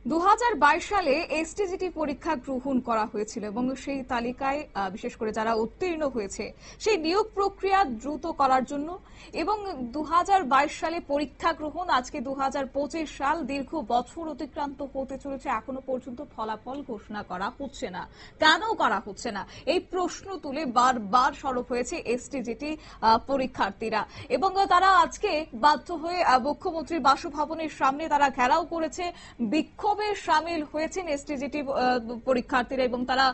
2022 সালে এসটিজিটি পরীক্ষা গ্রহণ করা হয়েছিল এবং সেই তালিকায় বিশেষ করে যারা উত্তীর্ণ হয়েছে সেই নিয়োগ প্রক্রিয়া দ্রুত করার জন্য এবং 2022 সালে পরীক্ষা গ্রহণ আজকে 2025 সাল দীর্ঘ বছর অতিক্রান্ত হতে চলেছে, এখনো পর্যন্ত ফলাফল ঘোষণা করা হচ্ছে না। কেন করা হচ্ছে না এই প্রশ্ন তুলে বারবার সরব হয়েছে এসটিজিটি পরীক্ষার্থীরা এবং তারা আজকে বাধ্য হয়ে মুখ্যমন্ত্রীর বাসভবনের সামনে তারা ঘেরাও করেছে, বিক্ষোভে সামিল হয়েছেন এসটিজিটি পরীক্ষার্থীরা এবং তারা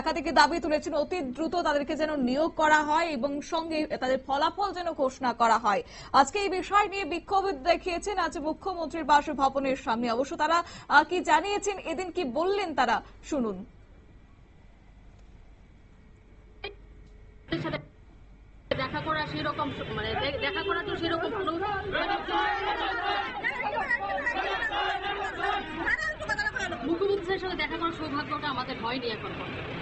একাধিক দাবি তুলেছেন অতি দ্রুত তাদেরকে যেন নিয়োগ করা হয় এবং সঙ্গে তাদের ফলাফল যেন ঘোষণা করা হয়। আজকে এই বিষয় নিয়ে বিক্ষোভ দেখিয়েছেন আজ মুখ্যমন্ত্রীর বাসভবনের সামনে। অবশ্য তারা কি জানিয়েছেন, এদিন কি বললেন তারা, শুনুন। দেখা করা সেরকম মানে দেখা করা তো সেরকম মুখ্যমন্ত্রীর সাথে দেখা করার সৌভাগ্যটা আমাদের হয়নি এখন।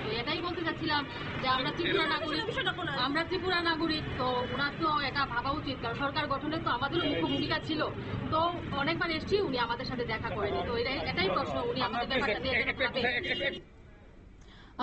তো এটাই বলতে চাচ্ছিলাম যে আমরা ত্রিপুরা নাগরিক, তো ওনার তো এটা ভাবা উচিত, কারণ সরকার গঠনে তো আমাদেরও মুখ্য ভূমিকা ছিল। তো অনেকবার এসছি, উনি আমাদের সাথে দেখা করেনি। তো এটাই প্রশ্ন, উনি আমাদের ব্যাপারটা নিয়ে।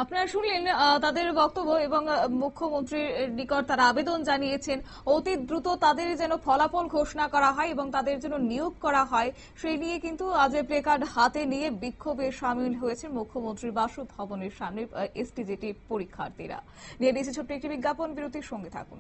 আপনারা শুনলেন তাদের বক্তব্য এবং মুখ্যমন্ত্রীর নিকট তারা আবেদন জানিয়েছেন অতি দ্রুত তাদের যেন ফলাফল ঘোষণা করা হয় এবং তাদের যেন নিয়োগ করা হয়। সেই নিয়ে কিন্তু আজ প্লেকার্ড হাতে নিয়ে বিক্ষোভে সামিল হয়েছেন মুখ্যমন্ত্রীর বাসভবনের সামনে এসটিজিটি পরীক্ষার্থীরা। নিয়ে নিয়েছে ছোট্ট একটি বিজ্ঞাপন বিরতির সঙ্গে থাকুন।